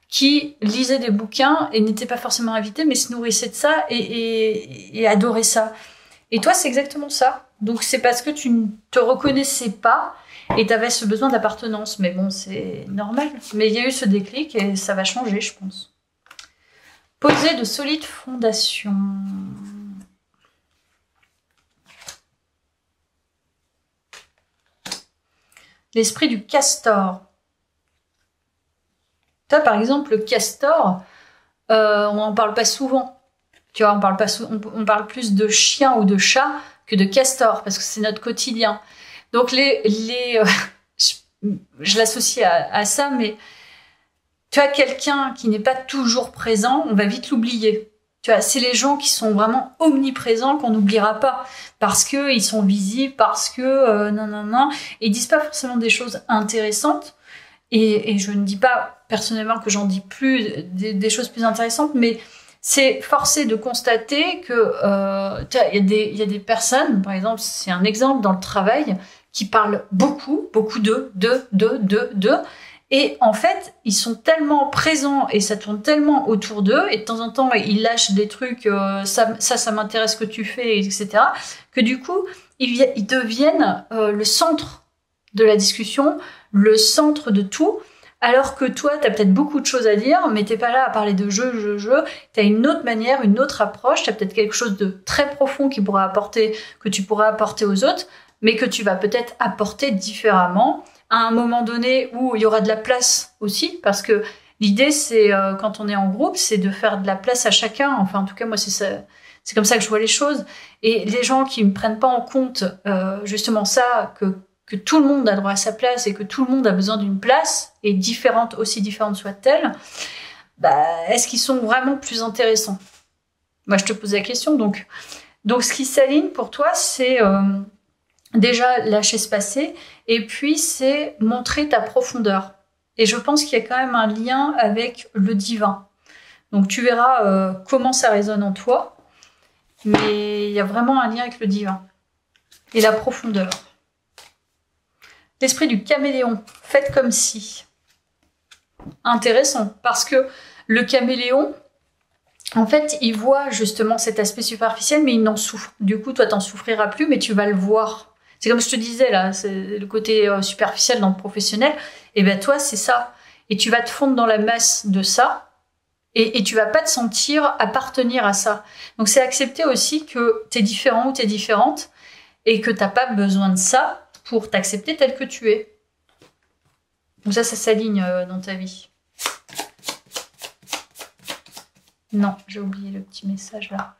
qui lisait des bouquins et n'était pas forcément invité, mais se nourrissait de ça et adorait ça. Et toi, c'est exactement ça. Donc, c'est parce que tu ne te reconnaissais pas et tu avais ce besoin d'appartenance. Mais bon, c'est normal. Mais il y a eu ce déclic et ça va changer, je pense. Poser de solides fondations. L'esprit du castor. Toi, par exemple, le castor, on n'en parle pas souvent. Tu vois, on parle plus de chien ou de chat que de castor, parce que c'est notre quotidien. Donc, je l'associe à ça, mais tu as quelqu'un qui n'est pas toujours présent, on va vite l'oublier. Tu vois, c'est les gens qui sont vraiment omniprésents qu'on n'oubliera pas, parce qu'ils sont visibles, parce que ils disent pas forcément des choses intéressantes. Et je ne dis pas personnellement que j'en dis plus des choses plus intéressantes, mais c'est forcé de constater que il y a des personnes, par exemple, c'est un exemple dans le travail, qui parlent beaucoup de, et en fait, ils sont tellement présents et ça tourne tellement autour d'eux, et de temps en temps, ils lâchent des trucs, ça m'intéresse ce que tu fais, etc., que du coup, ils deviennent le centre de la discussion, le centre de tout, alors que toi, tu as peut-être beaucoup de choses à dire, mais t'es pas là à parler de jeu, tu as une autre manière, une autre approche, tu as peut-être quelque chose de très profond que tu pourrais apporter aux autres, mais que tu vas peut-être apporter différemment, à un moment donné où il y aura de la place aussi, parce que l'idée, c'est, quand on est en groupe, c'est de faire de la place à chacun, enfin en tout cas moi c'est ça. C'est comme ça que je vois les choses. Et les gens qui ne prennent pas en compte justement ça, que tout le monde a droit à sa place et que tout le monde a besoin d'une place, et différente, aussi différente soit-elle, est-ce qu'ils sont vraiment plus intéressants? Moi, je te pose la question. Donc ce qui s'aligne pour toi, c'est déjà lâcher se passer, et puis c'est montrer ta profondeur. Et je pense qu'il y a quand même un lien avec le divin. Donc tu verras comment ça résonne en toi, mais il y a vraiment un lien avec le divin et la profondeur. L'esprit du caméléon, faites comme si. Intéressant, parce que le caméléon, en fait, il voit justement cet aspect superficiel, mais il n'en souffre. Du coup, toi, t'en souffriras plus, mais tu vas le voir. C'est comme je te disais, là, c'est le côté superficiel dans le professionnel. Et ben toi, c'est ça. Et tu vas te fondre dans la masse de ça, et tu vas pas te sentir appartenir à ça. Donc, c'est accepter aussi que t'es différent ou t'es différente, et que t'as pas besoin de ça pour t'accepter tel que tu es. Donc ça s'aligne dans ta vie. Non, j'ai oublié le petit message là.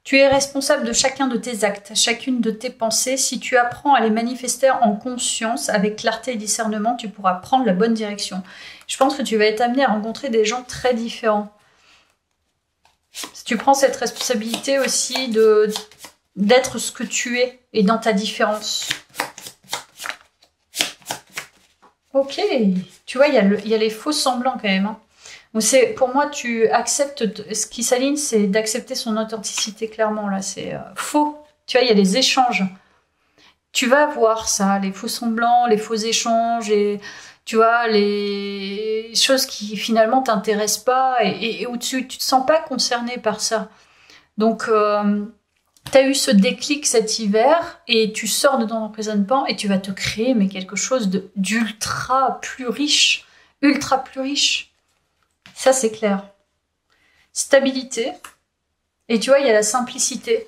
Tu es responsable de chacun de tes actes, chacune de tes pensées. Si tu apprends à les manifester en conscience, avec clarté et discernement, tu pourras prendre la bonne direction. Je pense que tu vas être amené à rencontrer des gens très différents. Si tu prends cette responsabilité aussi d'être ce que tu es et dans ta différence. Ok, tu vois, il y a les faux semblants quand même. Hein. Donc pour moi, tu acceptes, ce qui s'aligne, c'est d'accepter son authenticité, clairement. Là, c'est faux. Tu vois, il y a les échanges. Tu vas voir ça, les faux semblants, les faux échanges, et tu vois, les choses qui finalement t'intéressent pas et où tu te sens pas concerné par ça. Donc, tu as eu ce déclic cet hiver et tu sors de ton emprisonnement et tu vas te créer mais quelque chose d'ultra plus riche. Ultra plus riche. Ça, c'est clair. Stabilité. Et tu vois, il y a la simplicité.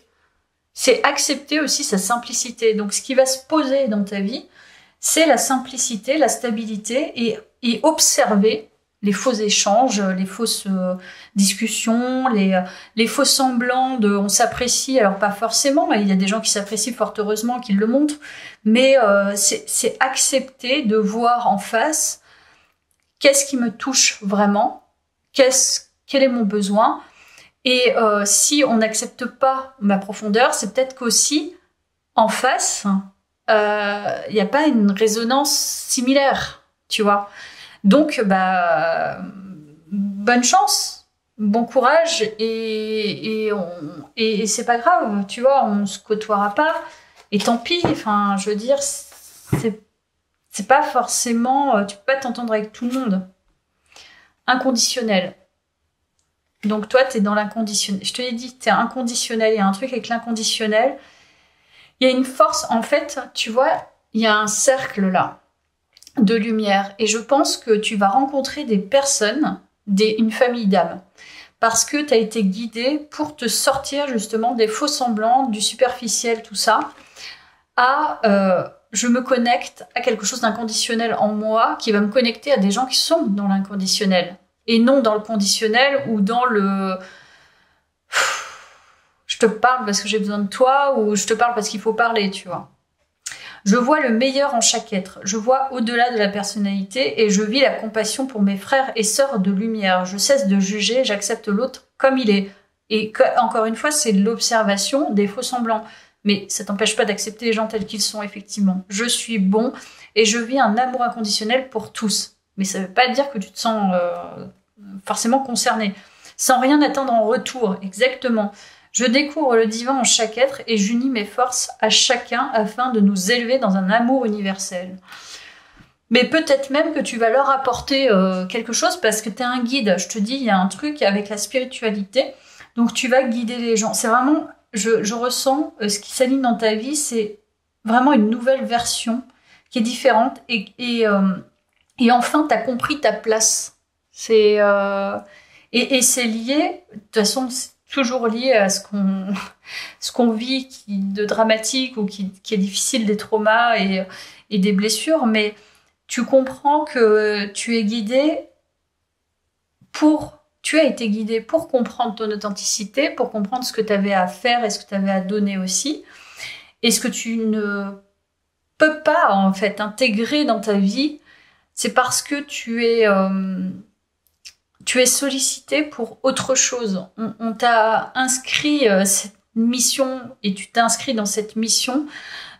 C'est accepter aussi sa simplicité. Donc, ce qui va se poser dans ta vie, c'est la simplicité, la stabilité et observer les faux échanges, les fausses discussions, les faux semblants de on s'apprécie, alors pas forcément, il y a des gens qui s'apprécient fort heureusement, qui le montrent, mais c'est accepter de voir en face qu'est-ce qui me touche vraiment, quel est mon besoin, et si on n'accepte pas ma profondeur, c'est peut-être qu'aussi en face, il n'y a pas une résonance similaire, tu vois. Donc, bonne chance, bon courage, et c'est pas grave, tu vois, on se côtoiera pas, et tant pis, enfin, je veux dire, c'est pas forcément, tu peux pas t'entendre avec tout le monde. Inconditionnel. Donc toi, tu es dans l'inconditionnel. Je te l'ai dit, tu es inconditionnel. Il y a un truc avec l'inconditionnel. Il y a une force, en fait, tu vois, il y a un cercle là de lumière. Et je pense que tu vas rencontrer des personnes, une famille d'âmes. Parce que tu as été guidé pour te sortir justement des faux semblants, du superficiel, tout ça, je me connecte à quelque chose d'inconditionnel en moi qui va me connecter à des gens qui sont dans l'inconditionnel et non dans le conditionnel ou dans le je te parle parce que j'ai besoin de toi ou je te parle parce qu'il faut parler, tu vois. Je vois le meilleur en chaque être, je vois au-delà de la personnalité et je vis la compassion pour mes frères et sœurs de lumière. Je cesse de juger, j'accepte l'autre comme il est. Et encore une fois, c'est l'observation des faux semblants. Mais ça t'empêche pas d'accepter les gens tels qu'ils sont, effectivement. Je suis bon et je vis un amour inconditionnel pour tous. Mais ça veut pas dire que tu te sens forcément concerné. Sans rien attendre en retour, exactement. Je découvre le divin en chaque être et j'unis mes forces à chacun afin de nous élever dans un amour universel. Mais peut-être même que tu vas leur apporter quelque chose parce que tu es un guide. Je te dis, il y a un truc avec la spiritualité. Donc tu vas guider les gens. C'est vraiment... Je ressens ce qui s'aligne dans ta vie, c'est vraiment une nouvelle version qui est différente et enfin tu as compris ta place. Et c'est lié, de toute façon c'est toujours lié à ce qu'on vit de dramatique ou qui est difficile, des traumas et des blessures, mais tu comprends que tu es guidé tu as été guidé pour comprendre ton authenticité, pour comprendre ce que tu avais à faire et ce que tu avais à donner aussi. Et ce que tu ne peux pas, en fait, intégrer dans ta vie, c'est parce que tu es sollicité pour autre chose. On t'a inscrit cette mission, et tu t'es inscrit dans cette mission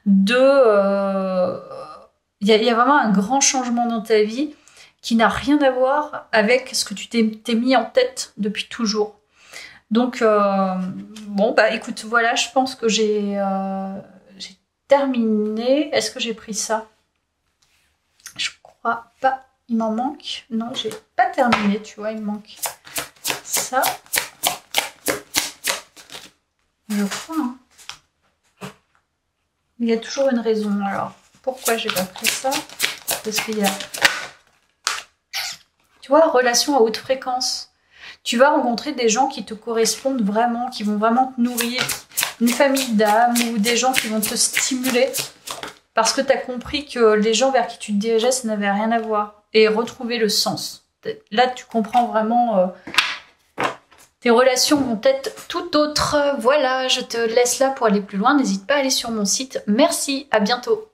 de... Il y a vraiment un grand changement dans ta vie qui n'a rien à voir avec ce que tu t'es mis en tête depuis toujours. Donc, bon, bah écoute, voilà, je pense que j'ai terminé. Est-ce que j'ai pris ça? Je crois pas. Il m'en manque. Non, j'ai pas terminé, tu vois, il me manque ça. Je crois, hein. Il y a toujours une raison. Alors, pourquoi j'ai pas pris ça? Parce qu'il y a... Tu vois, relation à haute fréquence. Tu vas rencontrer des gens qui te correspondent vraiment, qui vont vraiment te nourrir. Une famille d'âmes ou des gens qui vont te stimuler. Parce que tu as compris que les gens vers qui tu te dirigeais, ça n'avait rien à voir. Et retrouver le sens. Là, tu comprends vraiment... tes relations vont être tout autres. Voilà, je te laisse là pour aller plus loin. N'hésite pas à aller sur mon site. Merci, à bientôt.